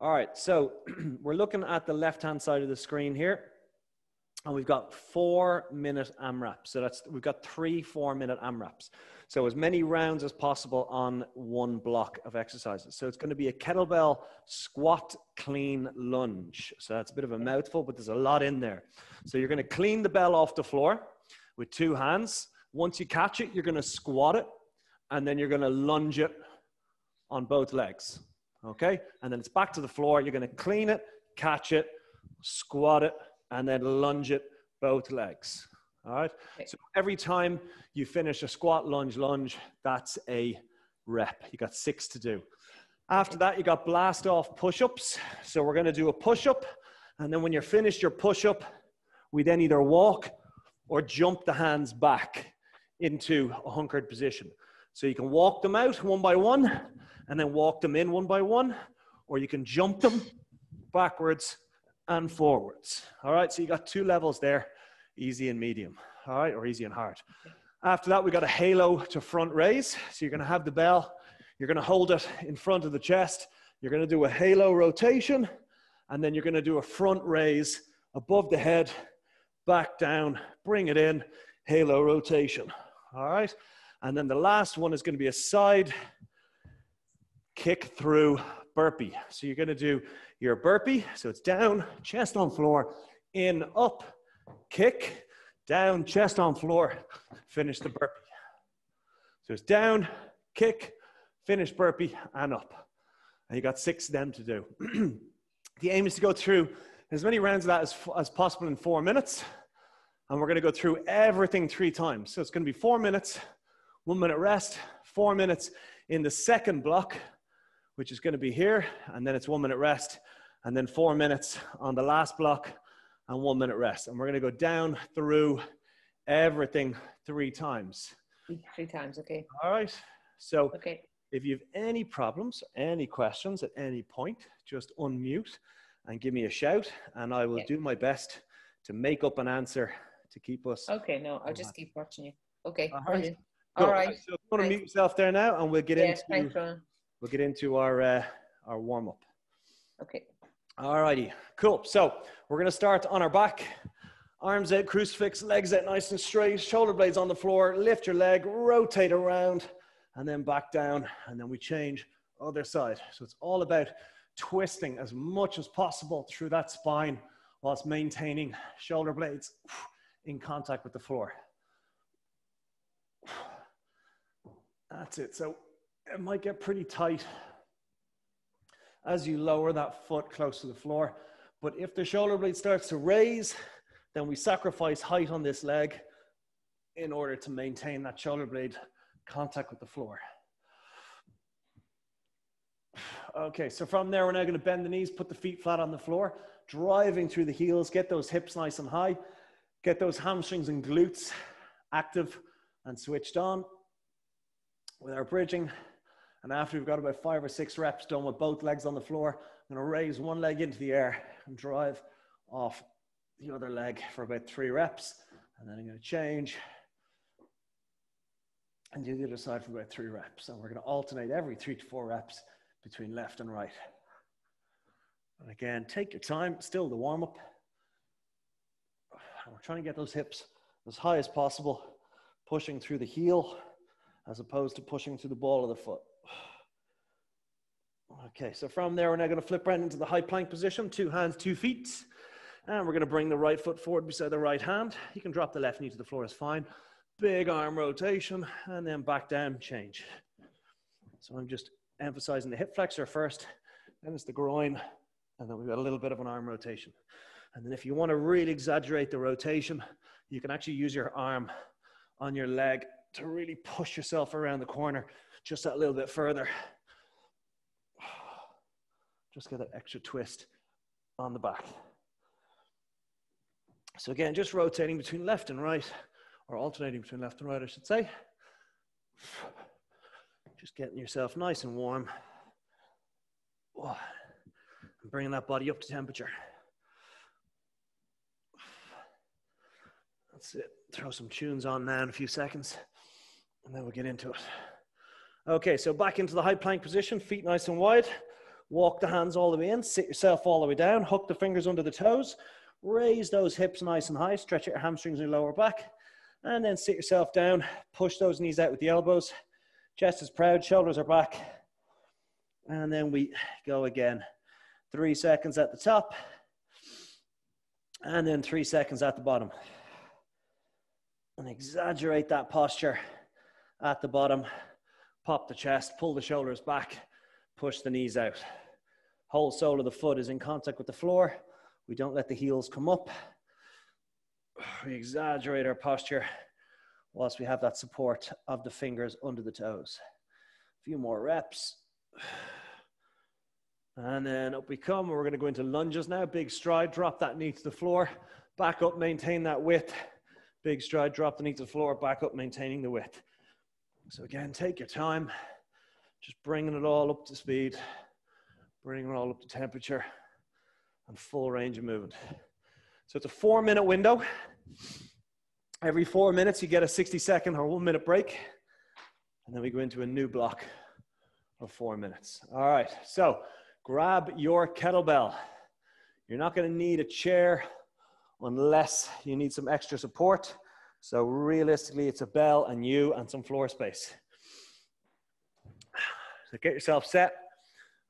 All right, so we're looking at the left-hand side of the screen here, and we've got 4-minute AMRAP. So we've got 3 4-minute AMRAPs. So as many rounds as possible on one block of exercises. So it's going to be a kettlebell squat, clean, lunge. So that's a bit of a mouthful, but there's a lot in there. So you're going to clean the bell off the floor with 2 hands. Once you catch it, you're going to squat it, and then you're going to lunge it on both legs. Okay, and then it's back to the floor. You're going to clean it, catch it, squat it, and then lunge it both legs. All right. Okay. So every time you finish a squat, lunge, that's a rep. You got 6 to do. After that, you got blast off push-ups. So we're going to do a push-up, and then when you're finished your push-up, we then either walk or jump the hands back into a hunkered position. So you can walk them out one by one, and then walk them in one by one, or you can jump them backwards and forwards. All right, so you got 2 levels there, easy and medium, all right, or easy and hard. After that, we got a halo to front raise. So you're gonna have the bell, you're gonna hold it in front of the chest, you're gonna do a halo rotation, and then you're gonna do a front raise above the head, back down, bring it in, halo rotation, all right? And then the last one is gonna be a side kick through burpee. So you're going to do your burpee. So it's down, chest on floor, in, up, kick, down, chest on floor, finish the burpee. So it's down, kick, finish burpee, and up. And you got 6 of them to do. The aim is to go through as many rounds of that as possible in 4 minutes. And we're going to go through everything 3 times. So it's going to be 4 minutes, 1 minute rest, 4 minutes in the second block, which is going to be here, and then it's 1 minute rest, and then 4 minutes on the last block, and 1 minute rest. And we're going to go down through everything 3 times. 3 times, okay. All right. So if you have any problems, any questions at any point, just unmute and give me a shout, and I will do my best to make up an answer to keep us. Okay, no, I'll just keep watching you. Okay, all right. brilliant. Cool. All right. So you want to mute yourself there now, and we'll get into. Thanks, Ronan. We'll get into our warm-up. Okay. All righty, cool. So we're gonna start on our back. Arms out, crucifix, legs out nice and straight, shoulder blades on the floor, lift your leg, rotate around, and then back down, and then we change other side. So it's all about twisting as much as possible through that spine whilst maintaining shoulder blades in contact with the floor. That's it. So it might get pretty tight as you lower that foot close to the floor. But if the shoulder blade starts to raise, then we sacrifice height on this leg in order to maintain that shoulder blade contact with the floor. Okay, so from there, we're now going to bend the knees, put the feet flat on the floor, driving through the heels, get those hips nice and high, get those hamstrings and glutes active and switched on with our bridging. And after we've got about 5 or 6 reps done with both legs on the floor, I'm going to raise one leg into the air and drive off the other leg for about 3 reps. And then I'm going to change and do the other side for about 3 reps. And we're going to alternate every 3 to 4 reps between left and right. And again, take your time, still the warm-up. And we're trying to get those hips as high as possible, pushing through the heel as opposed to pushing through the ball of the foot. Okay, so from there, we're now going to flip right into the high plank position, 2 hands, 2 feet. And we're going to bring the right foot forward beside the right hand. You can drop the left knee to the floor, is fine. Big arm rotation, and then back down, change. So I'm just emphasizing the hip flexor first, then it's the groin, and then we've got a little bit of an arm rotation. And then if you want to really exaggerate the rotation, you can actually use your arm on your leg to really push yourself around the corner just that little bit further. Just get that extra twist on the back. So again, just rotating between left and right, or alternating between left and right, I should say. Just getting yourself nice and warm. And bringing that body up to temperature. That's it. Throw some tunes on now in a few seconds, and then we'll get into it. Okay, so back into the high plank position, feet nice and wide. Walk the hands all the way in, sit yourself all the way down, hook the fingers under the toes, raise those hips nice and high, stretch out your hamstrings and your lower back, and then sit yourself down, push those knees out with the elbows, chest is proud, shoulders are back, and then we go again. 3 seconds at the top, and then 3 seconds at the bottom. And exaggerate that posture at the bottom, pop the chest, pull the shoulders back, push the knees out. Whole sole of the foot is in contact with the floor. We don't let the heels come up. We exaggerate our posture whilst we have that support of the fingers under the toes. A few more reps. And then up we come. We're going to go into lunges now. Big stride, drop that knee to the floor. Back up, maintain that width. Big stride, drop the knee to the floor. Back up, maintaining the width. So again, take your time. Just bringing it all up to speed. Bringing it all up to temperature. And full range of movement. So it's a 4-minute window. Every 4 minutes, you get a 60-second or 1-minute break. And then we go into a new block of 4 minutes. All right, so grab your kettlebell. You're not going to need a chair unless you need some extra support. So realistically, it's a bell and you and some floor space. So get yourself set.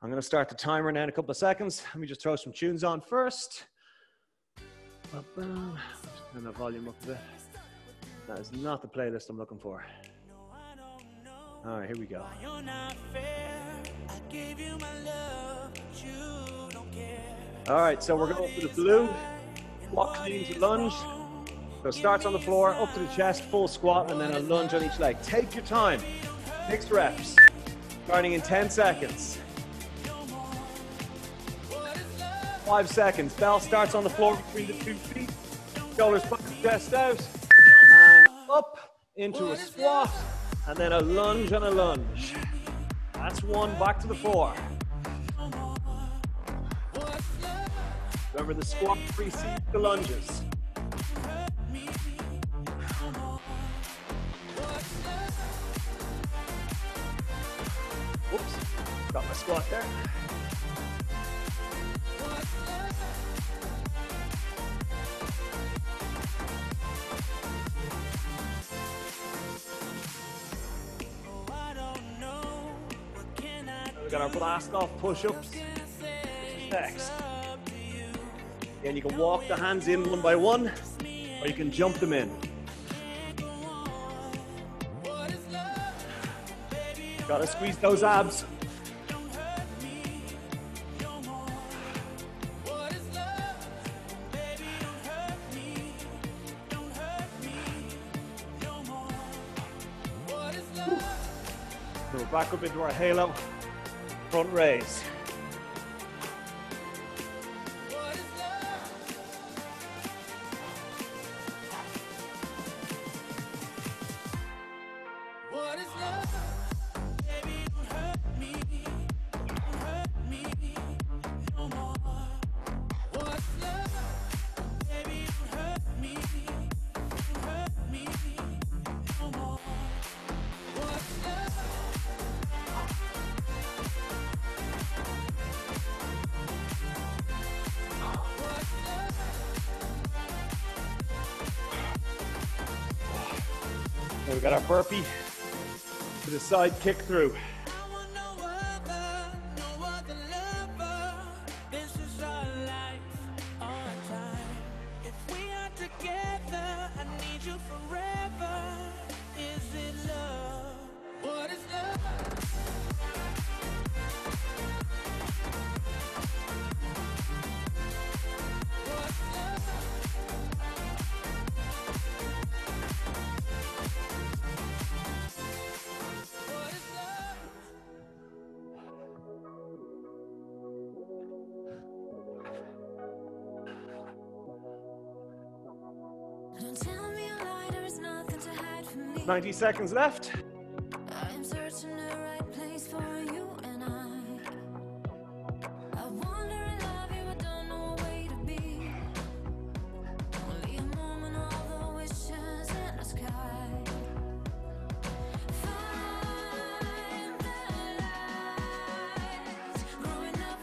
I'm going to start the timer now in a couple of seconds. Let me just throw some tunes on first. Just turn the volume up a bit. That is not the playlist I'm looking for. All right, here we go. All right, so we're going for the blue. Walk clean to lunge. So starts on the floor, up to the chest, full squat, and then a lunge on each leg. Take your time. 6 reps. Starting in 10 seconds. 5 seconds. Bell starts on the floor between the 2 feet. Shoulders back, chest out. And up into a squat. And then a lunge and a lunge. That's 1, back to the 4. Remember, the squat precedes the lunges. Whoops, got my squat there. We got our blast off push-ups. Next. And you can walk the hands in 1 by 1, or you can jump them in. Gotta squeeze those abs. So we're back up into our halo. Front raise. So we got our burpee to the side kick through. Don't tell me a lie, there's nothing to hide from me. 90 seconds left. I'm searching the right place for you and I wander and love you, I don't know where to be. Only a moment, all the wishes in the sky. Find the light, growing up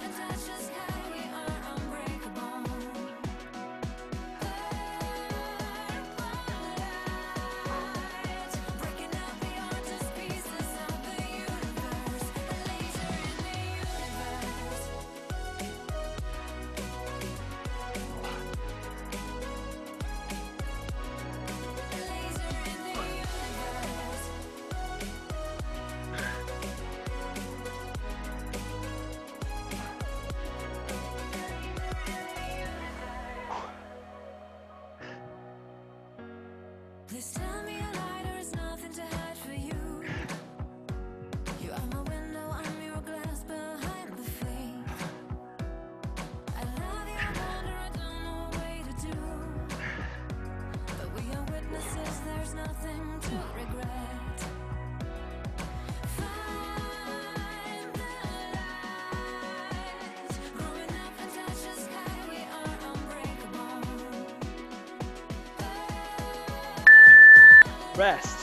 Rest.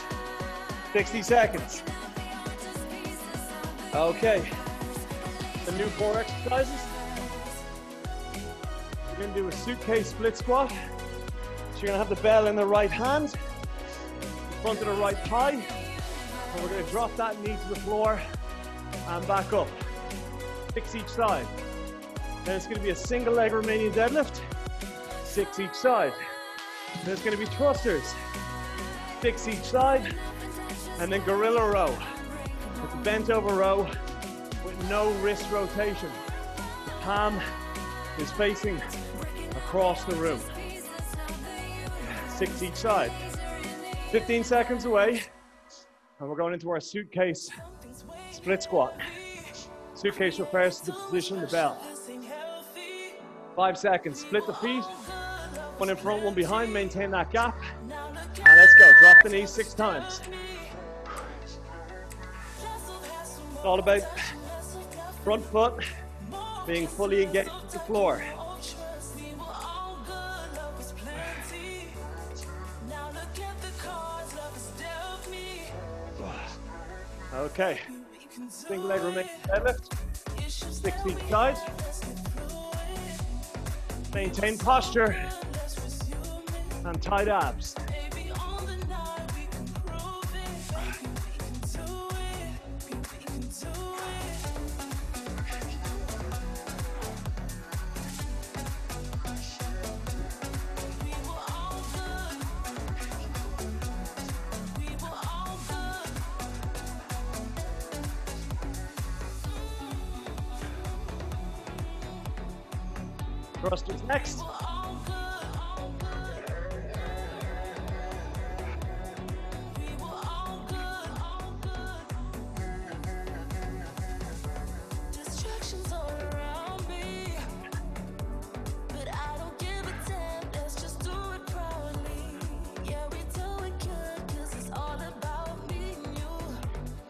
60 seconds. Okay. The new 4 exercises. We're going to do a suitcase split squat. So you're going to have the bell in the right hand, in front of the right thigh, and we're going to drop that knee to the floor and back up. 6 each side. Then it's going to be a single leg Romanian deadlift, 6 each side. Then it's going to be thrusters, 6 each side, and then gorilla row. It's a bent over row with no wrist rotation. The palm is facing across the room. 6 each side. 15 seconds away, and we're going into our suitcase split squat. Suitcase refers to the position of the bell. 5 seconds, split the feet, one in front, one behind, maintain that gap. And let's go, drop the knees 6 times. It's all about front foot being fully engaged with the floor. Okay, single leg Romanian deadlift, 6 each side. Maintain posture and tight abs. Thrusters next. Distractions all around me, but I don't give a damn. Let's just do it proudly. Yeah, we do it good, 'cause it's all about me and you,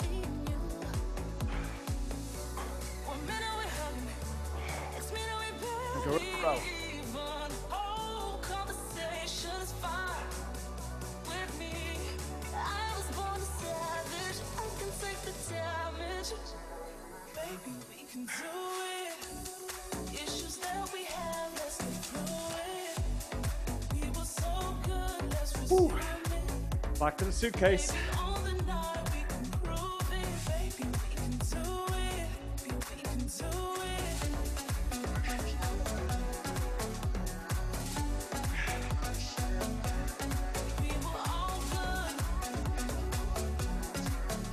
me and you. 1 minute we hugging, next minute we Gorilla row. oh, conversations fine with me. I was born a savage, I can take the damage. Baby, we can do it. Issues that we have, let's get through it. We were so good, let's resume it. Back to the suitcase. On the night, we can prove it. Baby, we can do it. We can do it. We were all good.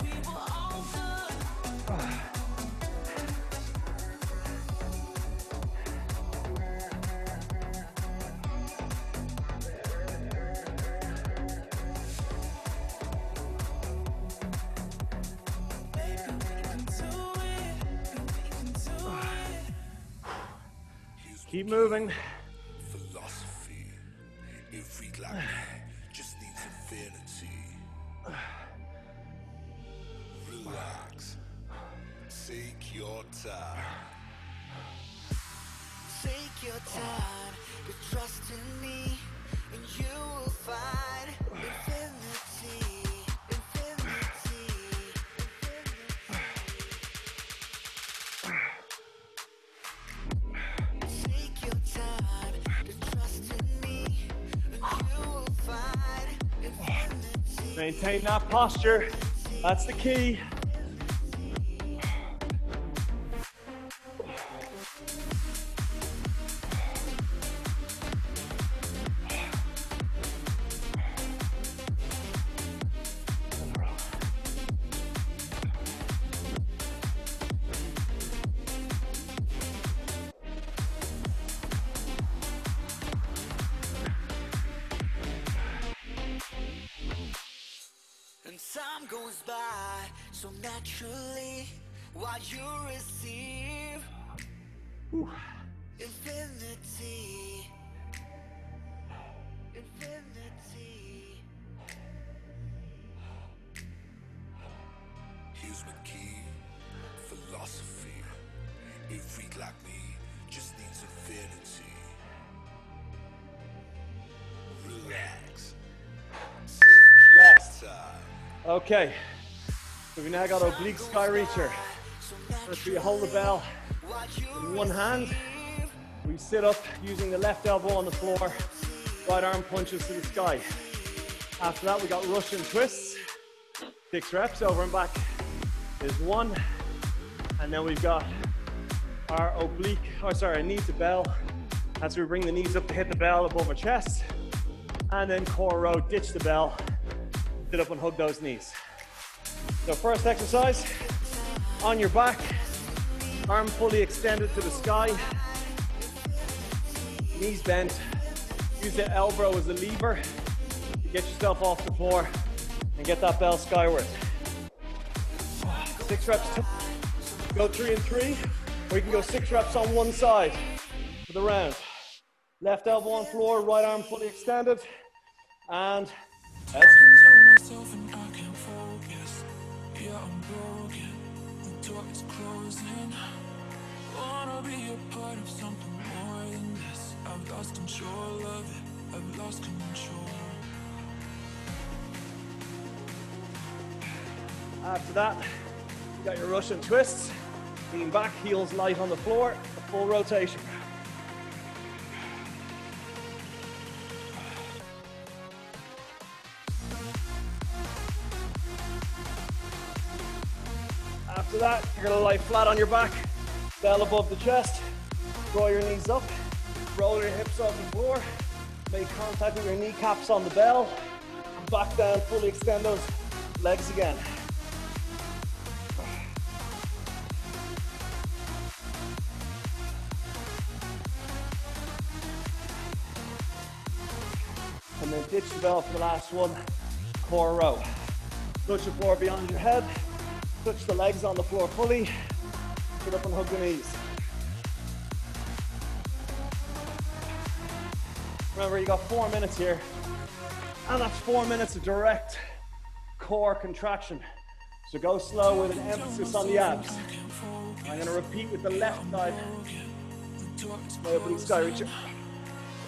We were all good. Baby, we can do it. We can do it. Keep moving. Philosophy. If we like me, just needs infinity. Relax. Take your time. Take your time to trust in me, and you will find infinity, infinity, infinity. Take your time to trust in me, and you will find infinity. Maintain that posture. That's the key. And time goes by so naturally while you receive infinity, infinity. Here's my key. Philosophy. A freak like me just needs infinity. Relax. Take your Okay, so we now got oblique sky reacher. That's where you hold the bell in one hand. We sit up using the left elbow on the floor, right arm punches to the sky. After that, we got Russian twists. 6 reps, over and back is 1. And then we've got our oblique, our knee to bell. That's where we bring the knees up to hit the bell above our chest. And then core row, ditch the bell, sit up and hug those knees. So first exercise, on your back, arm fully extended to the sky, knees bent, use the elbow as a lever to get yourself off the floor and get that bell skyward. 6 reps, go 3 and 3, or you can go 6 reps on one side for the round. Left elbow on floor, right arm fully extended, and let's Myself and I can't focus. Yeah, I'm broken. The door is closing. Wanna be a part of something more than this. I've lost control of it. I've lost control. After that, you got your Russian twists. Lean back, heels light on the floor, a full rotation. After that, you're gonna lie flat on your back, bell above the chest, draw your knees up, roll your hips off the floor, make contact with your kneecaps on the bell, and back down, fully extend those legs again. And then ditch the bell for the last one, core row. Touch the floor beyond your head, touch the legs on the floor fully, sit up and hug the knees. Remember, you got 4 minutes here, and that's 4 minutes of direct core contraction. So go slow with an emphasis on the abs. I'm gonna repeat with the left side. My oblique sky reacher.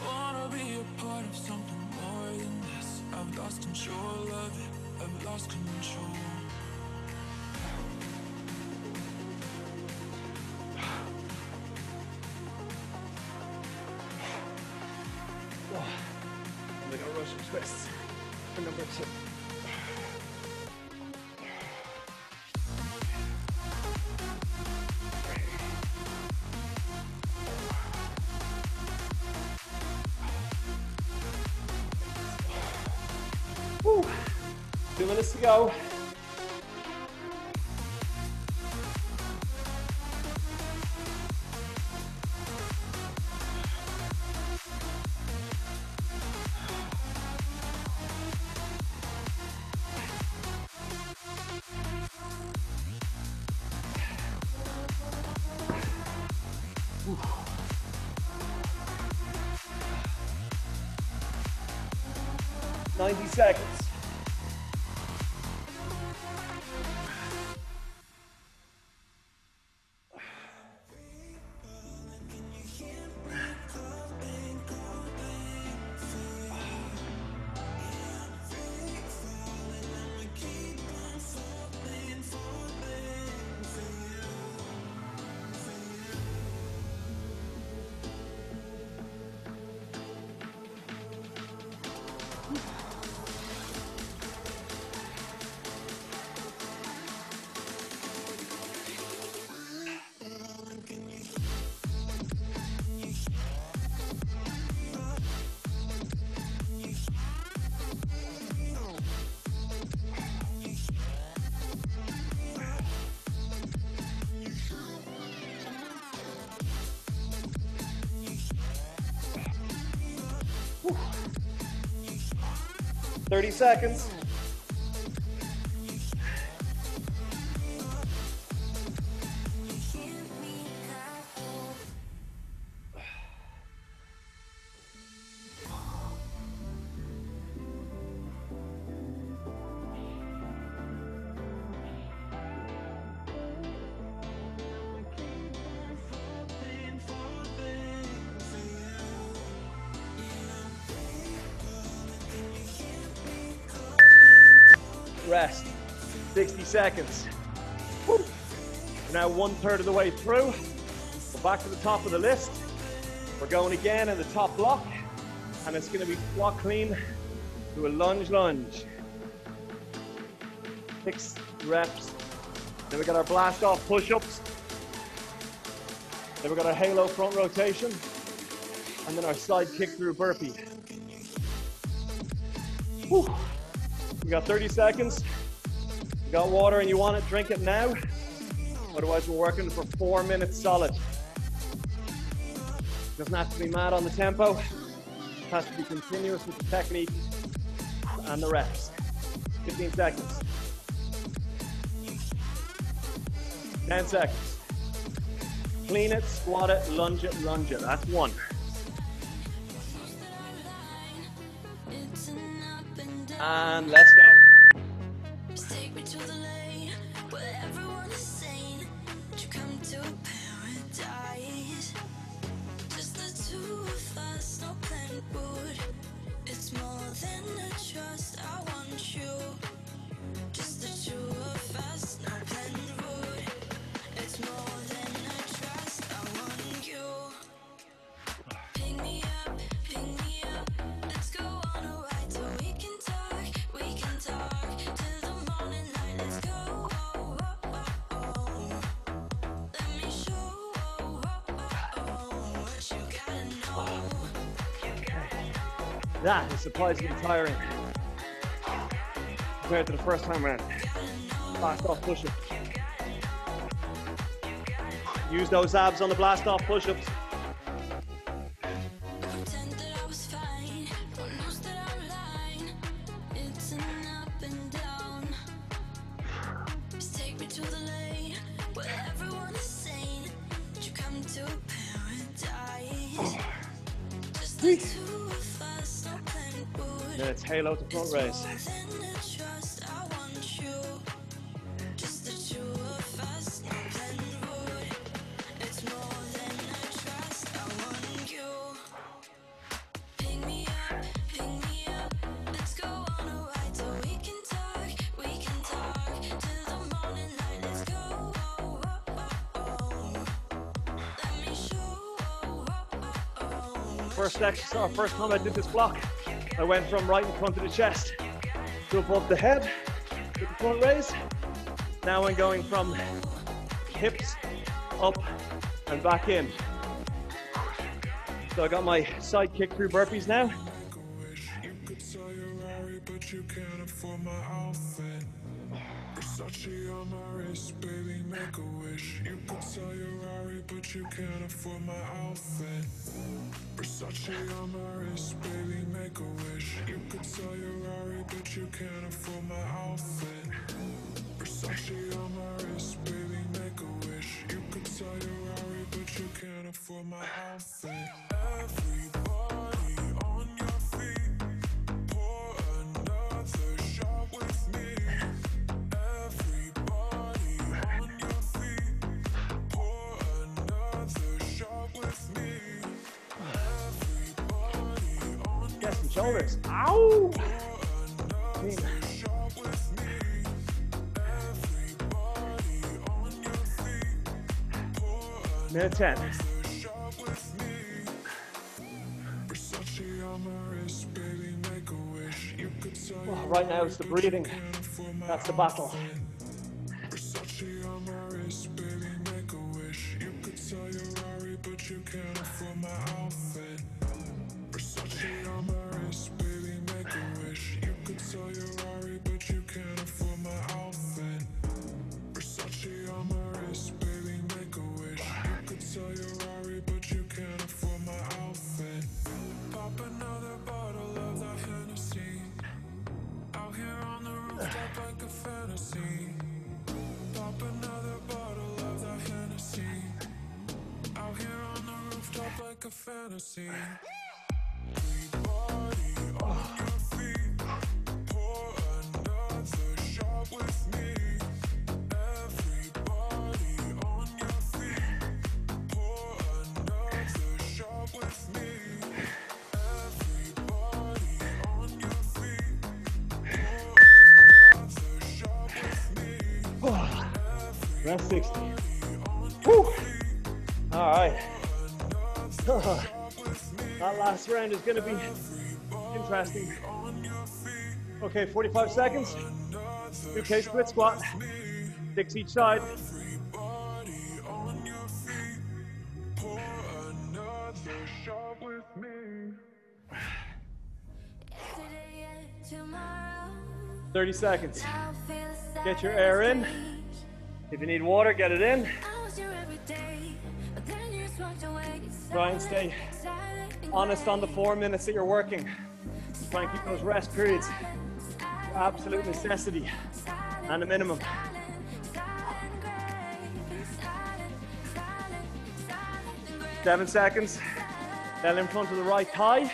Wanna be a part of something more than this. I've lost control of it. I've lost control. We got Russian twists for number 2. Woo. 2 minutes to go. Woo. 90 seconds. Whew. 30 seconds. rest. 60 seconds. Woo. We're now 1/3 of the way through. We're back to the top of the list. We're going again in the top block, and it's going to be squat clean to a lunge. 6 reps. Then we got our blast off push-ups. Then we got our halo front rotation, and then our side kick through burpee. Whew. We got 30 seconds. You got water and you want it, drink it now. Otherwise, we're working for 4 minutes solid. Doesn't have to be mad on the tempo. It has to be continuous with the technique and the reps. 15 seconds. 10 seconds. Clean it, squat it, lunge it, lunge it. That's 1. And let's go. Take me to the lane where everyone is sane. You come to paradise. Just the two of us, no plan would. It's more than a trust. I want you. Just the two of us, no plan would. It's more than a trust. I want you. Pick me up, pick me up. Let's go on a ride so we can talk. We can talk till the morning light. Let's go. Let me show what you gotta know. That is surprisingly tiring compared to the first time around. Blast off push-ups. Use those abs on the blast off push-ups. Pretend that I was fine. One knows that I'm lying. It's an up and down. Just take me to the lane where everyone is sane. You come to paradise. Just the two of us, no plan would. Then it's halo to front raise. More than a trust, I want you. Just the two of us, no plan would. It's more than a trust, I want you. Pick me up, let's go on a ride so we can talk till the morning light. Let's go. Let me show. First exercise, first time I did this block, I went from right in front of the chest to above the head with the front raise. Now I'm going from hips up and back in. So I got my side kick through burpees now. You could sell your Rari, but you can't afford my outfit. Versace on my wrist, baby, make a wish. You could sell your Rari, but you can't afford my outfit. Versace on my wrist, baby, make a wish. You could sell your Rari, but you can't afford my outfit. Versace on my wrist, baby, make a wish. You could sell your Rari, but you can't afford my outfit. Everybody on your feet, pour another shot with me. Everybody on your feet, pour another shot with me. Everybody on Chest and shoulders. Ow! another shot with me. Everybody on your feet, pour Minute 10. another shot with me. Versace on my wrist, baby, make a wish. You could sell your Right now it's the breathing. can't afford my That's the battle. Versace on my wrist, baby, make a wish. You could sell your Rari, but you can't afford my outfit. Versace on my wrist, baby, make a wish. You could sell your Rari, but you can't afford my outfit. Versace on my wrist, baby, make a wish. You could sell your Rari, but you can't afford my outfit. Pop another bottle of that Hennessy. Out here on the rooftop like a fantasy. Pop another bottle of that Hennessy. Out here on the rooftop like a fantasy. Everybody on your feet, pour another shot with me. Everybody on your feet, pour another shot with me. Everybody on your feet, pour another Rest 60. Woo! All right. That last round is going to be interesting. Okay, 45 seconds. Suitcase split squat. 6 each side. Another shot with me. 30 seconds. Get your air in. If you need water, get it in. Try and stay honest on the 4 minutes that you're working. Try and keep those rest periods to absolute necessity and a minimum. 7 seconds. Bell in front of the right thigh.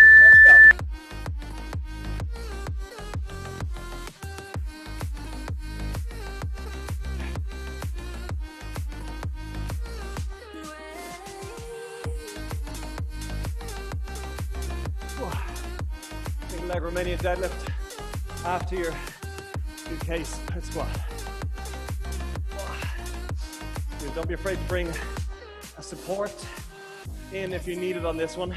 Let's go. Single leg Romanian deadlift after your suitcase split squat. Don't be afraid to bring a support in if you need it on this one.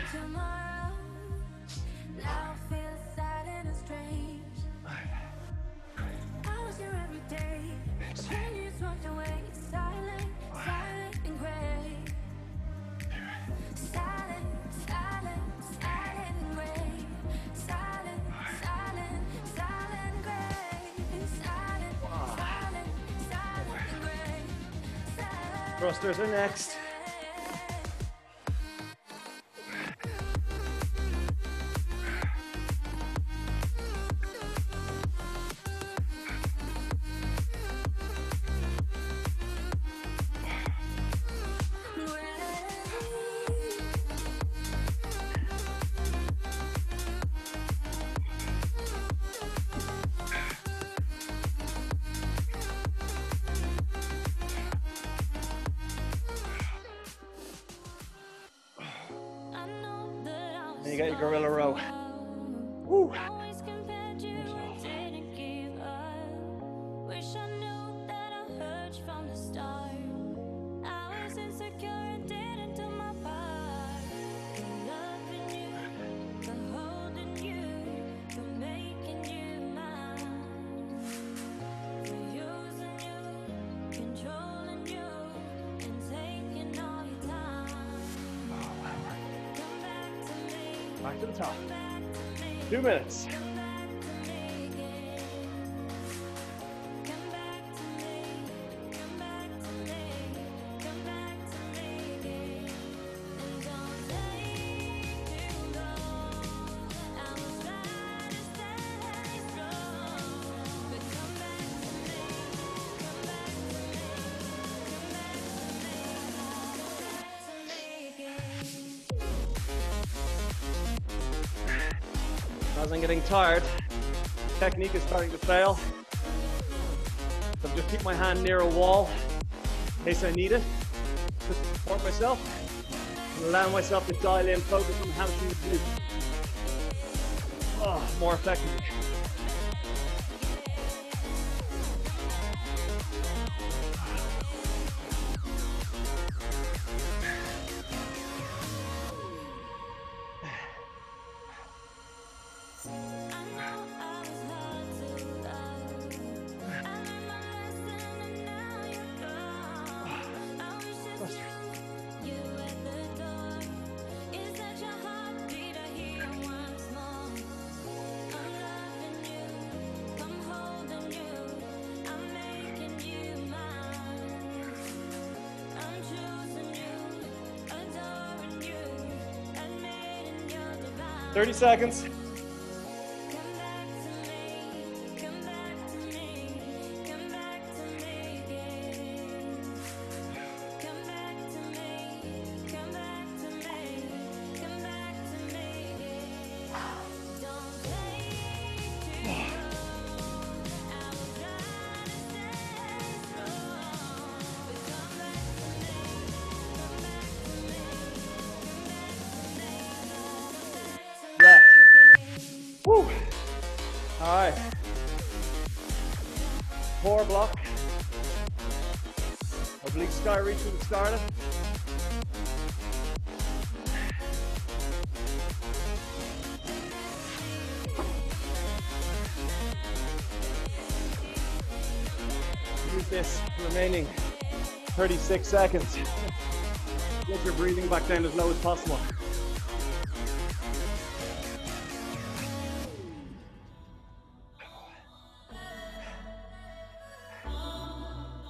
Thrusters are next. And you got your gorilla row. Woo. Back to the top. 2 minutes. As I'm getting tired, technique is starting to fail. So I'm just keep my hand near a wall in case I need it, just to support myself, and allow myself to dial in, focus on the hamstring glute. Oh, more effectively. – 30 seconds. Woo. All right. core block. Oblique sky reach when we started. Use this remaining 36 seconds. Get your breathing back down as low as possible.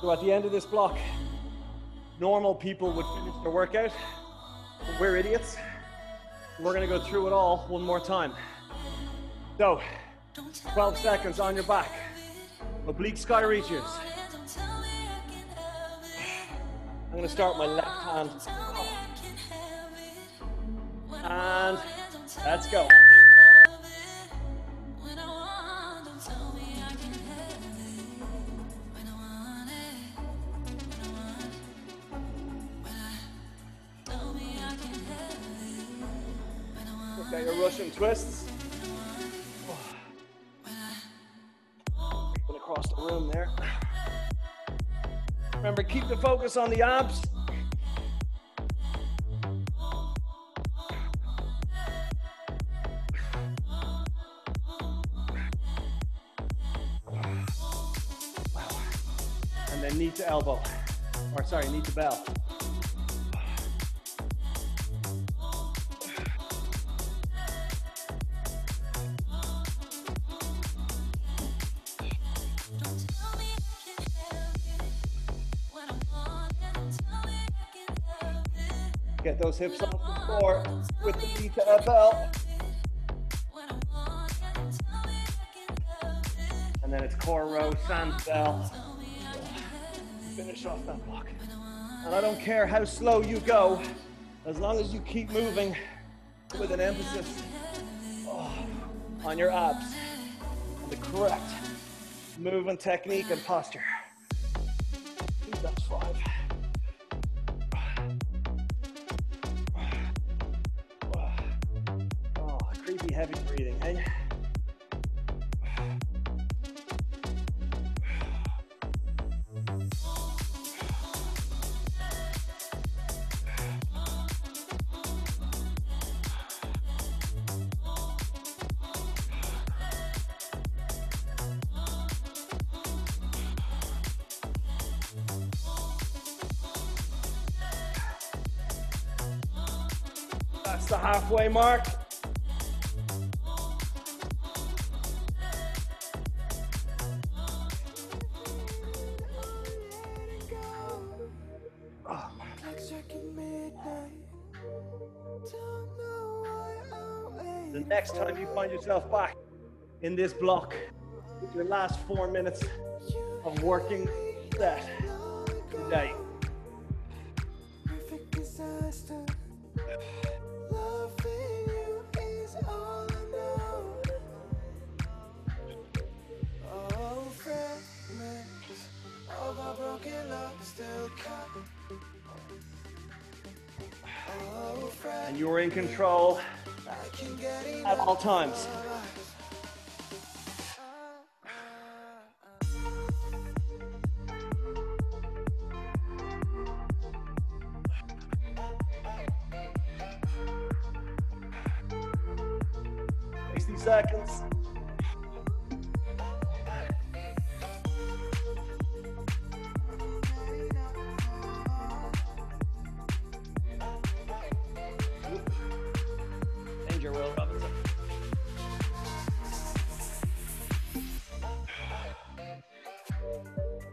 So at the end of this block, normal people would finish their workout, but we're idiots. We're gonna go through it all one more time. So, 12 seconds on your back. Oblique sky reaches. I'm gonna start my left hand. And let's go. Okay, your Russian twists. Going across the room there. Remember, keep the focus on the abs. And then knee to elbow. Or sorry, knee to bell. Get those hips off the floor with the knee to bell. And then it's core row, sand bell. Finish off that block. And I don't care how slow you go, as long as you keep moving with an emphasis on your abs and the correct movement technique and posture. I think that's 5. Creepy heavy breathing, eh? That's the halfway mark. The next time you find yourself back in this block with your last 4 minutes of working set today. And you're in control at all times. Seconds. Danger, Will Robinson.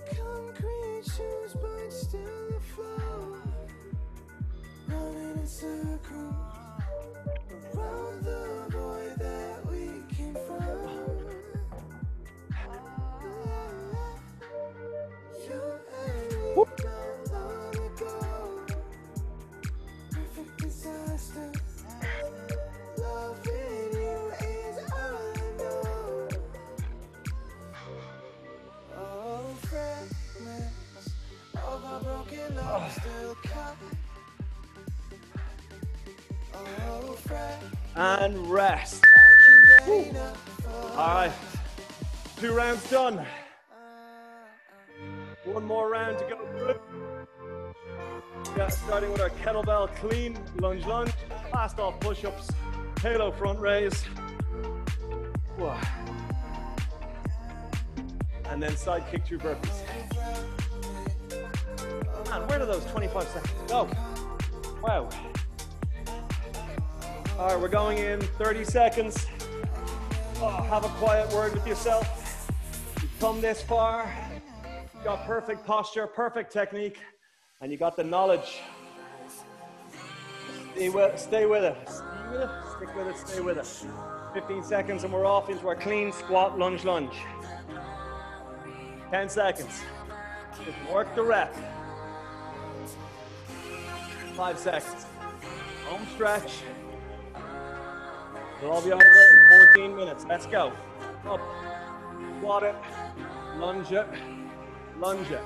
Concrete shoes, but still afloat. Running in circles around the void that we came from. You and me not long ago. Perfect disaster. Loving you is all I know. Oh, fragments of our broken love still caught. Oh, fragments. And rest. All right, 2 rounds done. One more round to go. Yeah, starting with our kettlebell clean lunge, fast off push-ups, halo front raise. Whoa. And then side kick through burpees. Man, where do those 25 seconds go? Wow. All right, we're going in 30 seconds. Oh, have a quiet word with yourself. You've come this far. You got perfect posture, perfect technique, and you got the knowledge. Stay with it. Stick with it, stay with it. 15 seconds and we're off into our clean squat lunge. 10 seconds. Just work the rep. 5 seconds. Home stretch. We'll all be over in 14 minutes. Let's go. Up. Squat it. Lunge it. Lunge it.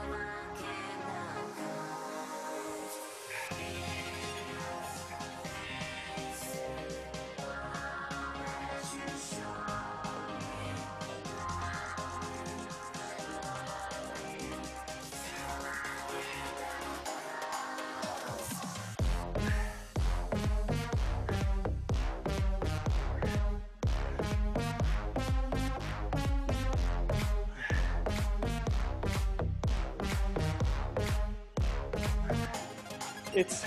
It's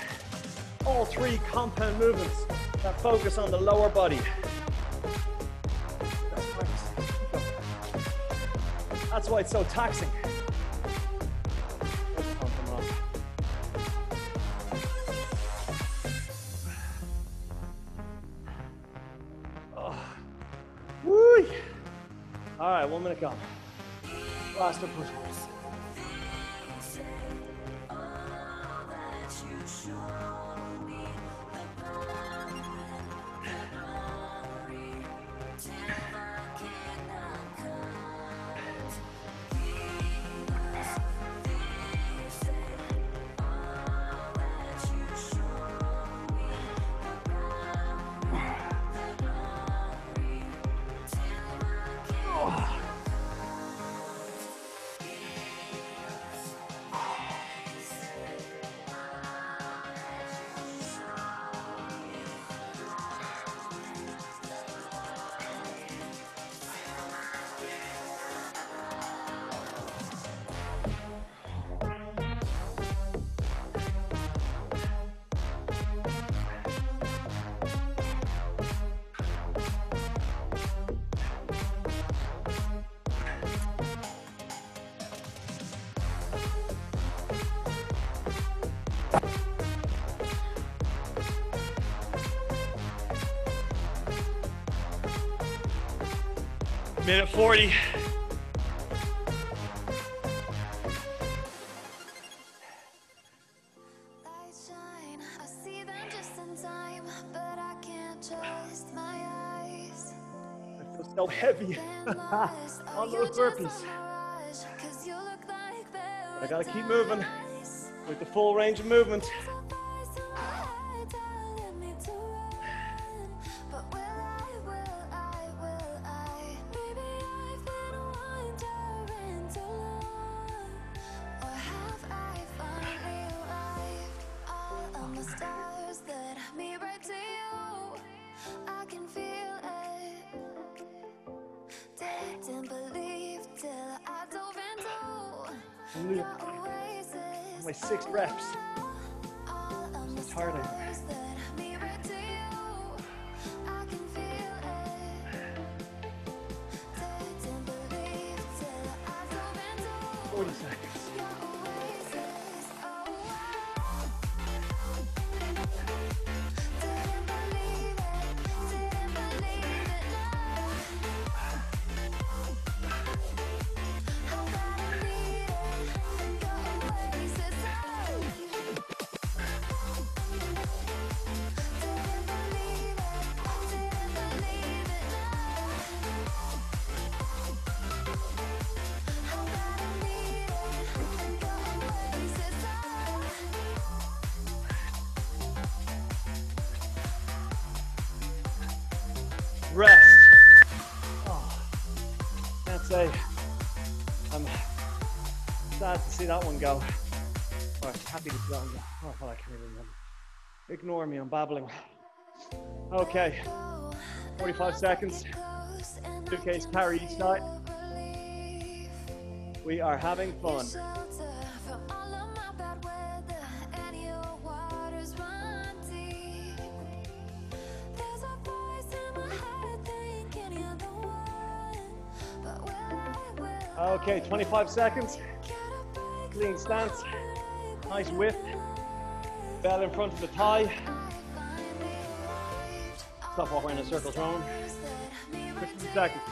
all 3 compound movements that focus on the lower body. That's why it's so taxing. Oh. Woo! All right, 1 minute gone. Faster push-ups. Minute 40. Lights shine, I see them just in time, but I can't trust my eyes. I feel so heavy on those burpees. I gotta keep moving with the full range of movement. My 6 reps. I'm so tired of it. 40 seconds. Rest. Oh, can't say I'm Sad to see that one go. Or happy to see that one go. Oh, well, I can't even remember. Ignore me, I'm babbling. Okay, 45 seconds. Suitcase carry each side. We are having fun. Okay, 25 seconds. Clean stance. Nice width. Bell in front of the thigh. Stop walking around in circles, Ronan. 15 seconds.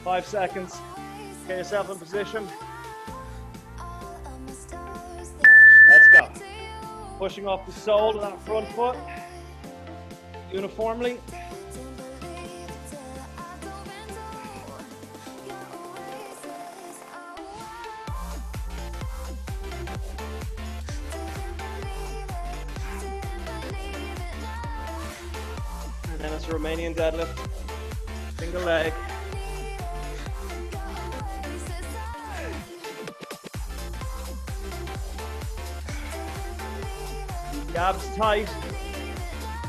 5 seconds. Get yourself in position. Let's go. Pushing off the sole of that front foot uniformly. And then it's a Romanian deadlift, single leg. The abs tight,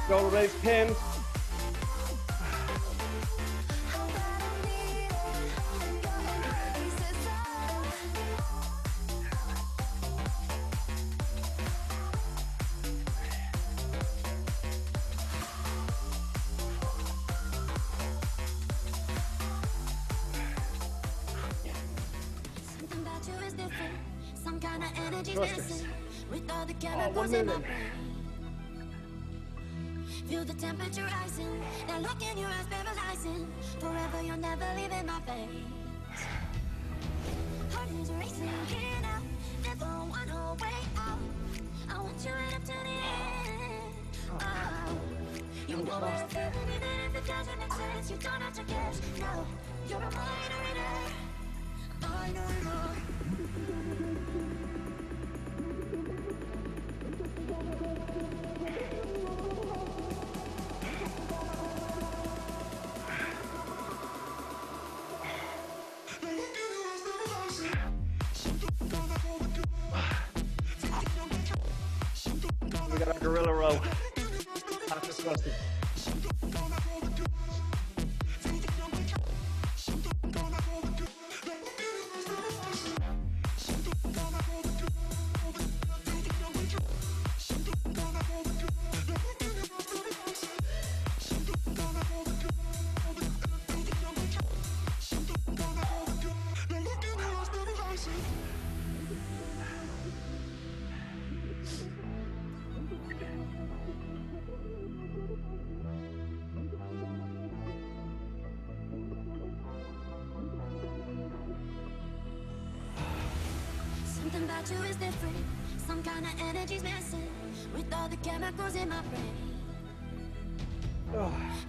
shoulder blades pinned. Trust us. Oh, 1 minute. Feel the temperature rising, that look in your eyes paralyzing. Forever you're never leaving my face. Heart is racing here now, never want no way out. I want you right up to the end. Oh, you know what I'm feeling, even if it doesn't make sense. You don't have to guess, no, you're a minority. I know. We got our gorilla row. Half disgusting. Something about you is different. Some kind of energy's missing with all the chemicals in my brain.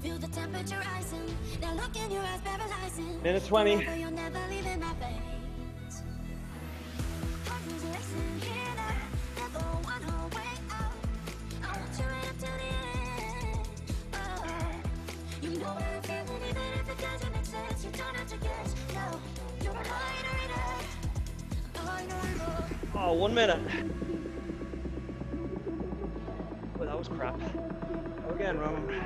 Feel the temperature rising. That look in your eyes paralyzing. Minute 20. Forever you'll never leave in my veins. Heart is racing here now, never want no way out. I want you right up to the end. Oh, you know what I'm feeling, even if it doesn't make sense. You don't have to guess, no, you're a minority. Oh, 1 minute. Oh, that was crap. Go again, Ronan.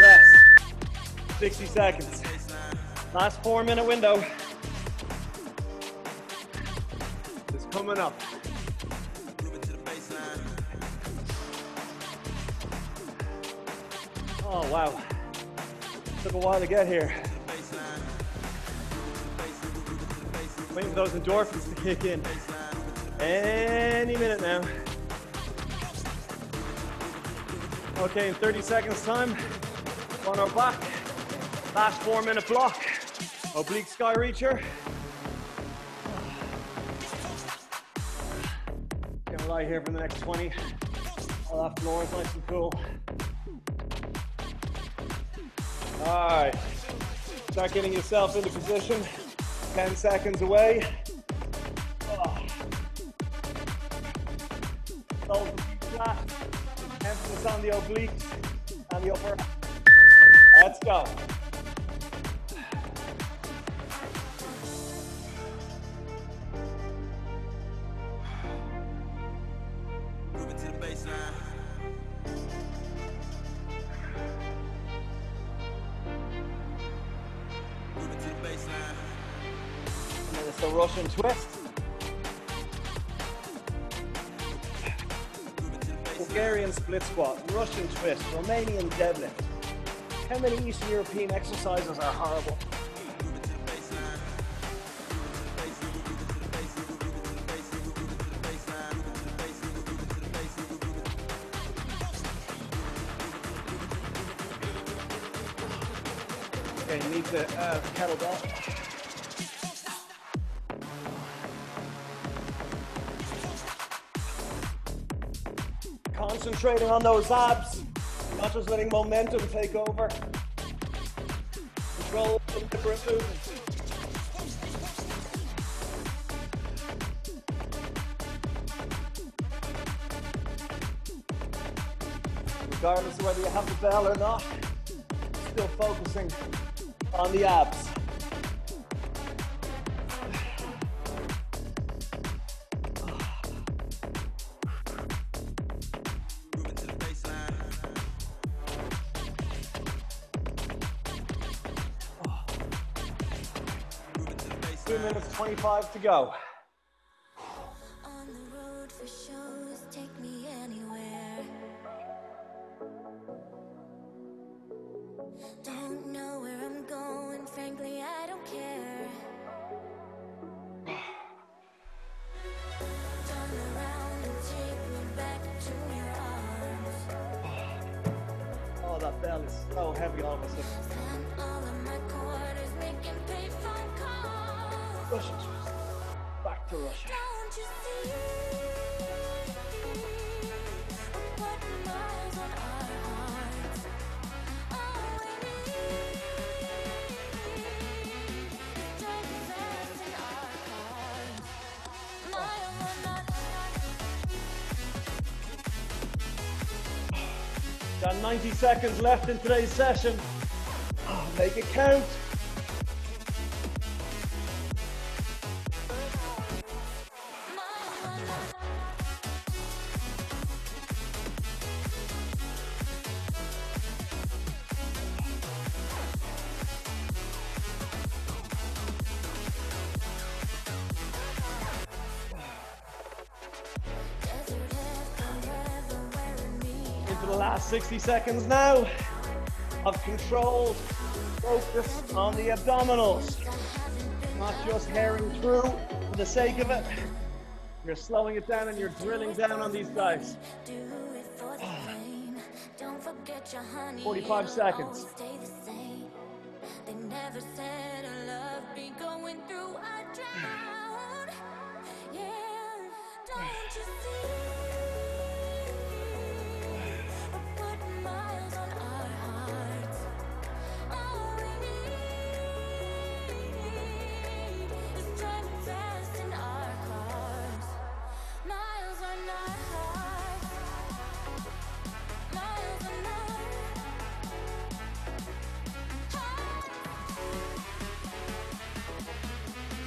Rest. 60 seconds. Last 4 minute window. Coming up. Oh, wow. Took a while to get here. Waiting for those endorphins to kick in. Any minute now. Okay, in 30 seconds time, on our back. Last 4-minute block. Oblique sky reacher. Gonna lie here for the next 20. I'll have floors nice and cool. All right, start getting yourself into position. 10 seconds away. Oh. Hold the feet flat. Emphasis on the obliques and the upper. Let's go. Moving to the baseline. Moving to the baseline. And then it's the Russian twist. Bulgarian split squat, Russian twist, Romanian deadlift. How many Eastern European exercises are horrible? Okay, you need to kettlebell. Concentrating on those abs, not just letting momentum take over. Control the deliberate movement. Regardless of whether you have the bell or not, still focusing on the abs. Moving to the baseline. 2 minutes 25 to go. On the road for shows, take me anywhere. Don't know where I'm going, frankly, I don't care. Turn around and take me back to your arms. Oh, that bell is so heavy all of a sudden. Spend all of my quarters making payphone calls. Russian twist. Back to Russia. Don't you see? We're putting miles on our hearts. All we need is driving fast in our cars. Miles on our Got 90 seconds left in today's session. Oh, make it count. Into the last 60 seconds now of controlled focus on the abdominals. Not just herring through for the sake of it. You're slowing it down and you're drilling down on these guys. do it for the fame. Don't forget your honey. 45 it'll seconds. always stay the same. They never said a love be going through a drought. Yeah, don't you see? We're putting miles on our hearts. All we need is driving fast in our cars. Miles on our hearts. Miles on our hearts.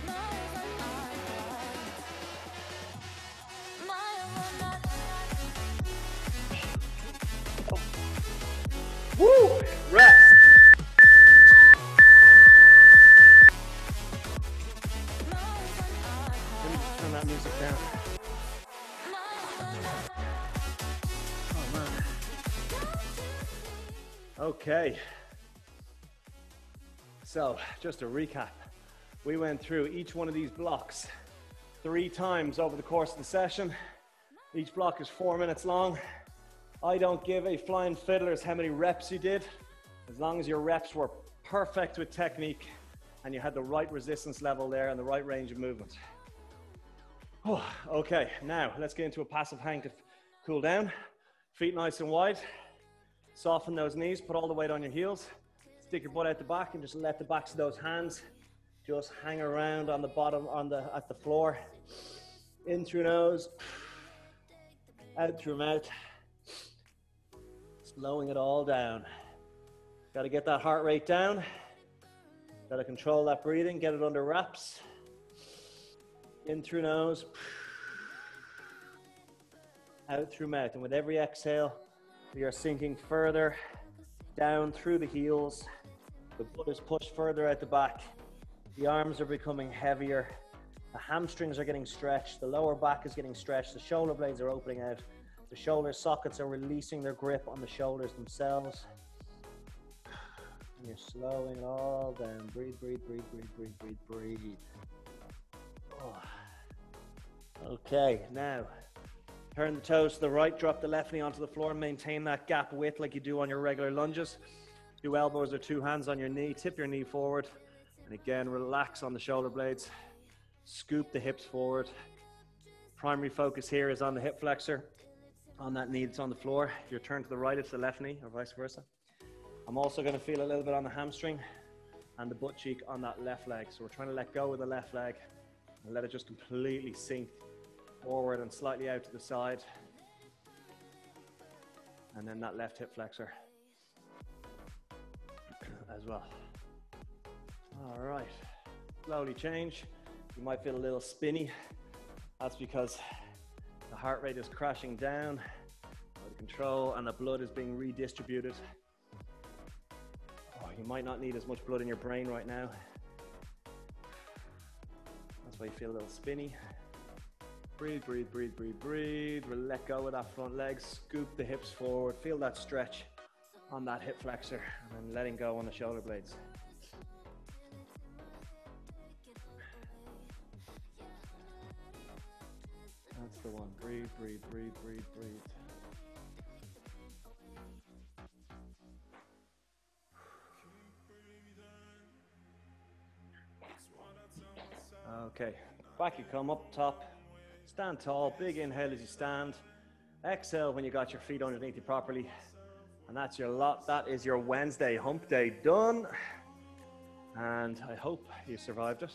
Miles on our hearts. Miles on Okay. So just to recap, we went through each one of these blocks 3 times over the course of the session. Each block is 4 minutes long. I don't give a flying fiddlers how many reps you did, as long as your reps were perfect with technique and you had the right resistance level there and the right range of movement. Oh, okay, now let's get into a passive hang to cool down. Feet nice and wide. Soften those knees, put all the weight on your heels. Stick your butt out the back and just let the backs of those hands just hang around on the bottom, at the floor. In through nose, out through mouth. Slowing it all down. Got to get that heart rate down. Got to control that breathing, get it under wraps. In through nose, out through mouth. And with every exhale, we are sinking further down through the heels. The butt is pushed further out the back. The arms are becoming heavier. The hamstrings are getting stretched. The lower back is getting stretched. The shoulder blades are opening out. The shoulder sockets are releasing their grip on the shoulders themselves. And you're slowing it all down. Breathe, breathe, breathe, breathe, breathe, breathe, breathe. Oh. Okay, now turn the toes to the right, drop the left knee onto the floor, maintain that gap width like you do on your regular lunges. 2 elbows or 2 hands on your knee, tip your knee forward, and again, relax on the shoulder blades. Scoop the hips forward. Primary focus here is on the hip flexor, on that knee that's on the floor. If you're turned to the right, it's the left knee, or vice versa. I'm also going to feel a little bit on the hamstring and the butt cheek on that left leg. So we're trying to let go of the left leg and let it just completely sink forward and slightly out to the side. And then that left hip flexor as well. All right, slowly change. You might feel a little spinny. That's because the heart rate is crashing down out of control and the blood is being redistributed. Oh, you might not need as much blood in your brain right now. That's why you feel a little spinny. Breathe, breathe, breathe, breathe, breathe. We'll let go of that front leg, scoop the hips forward, feel that stretch on that hip flexor, and then letting go on the shoulder blades. That's the one. Breathe, breathe, breathe, breathe, breathe. Okay, back you come up top. Stand tall, big inhale as you stand. Exhale when you got your feet underneath you properly. And that's your lot. That is your Wednesday hump day done. And I hope you survived it.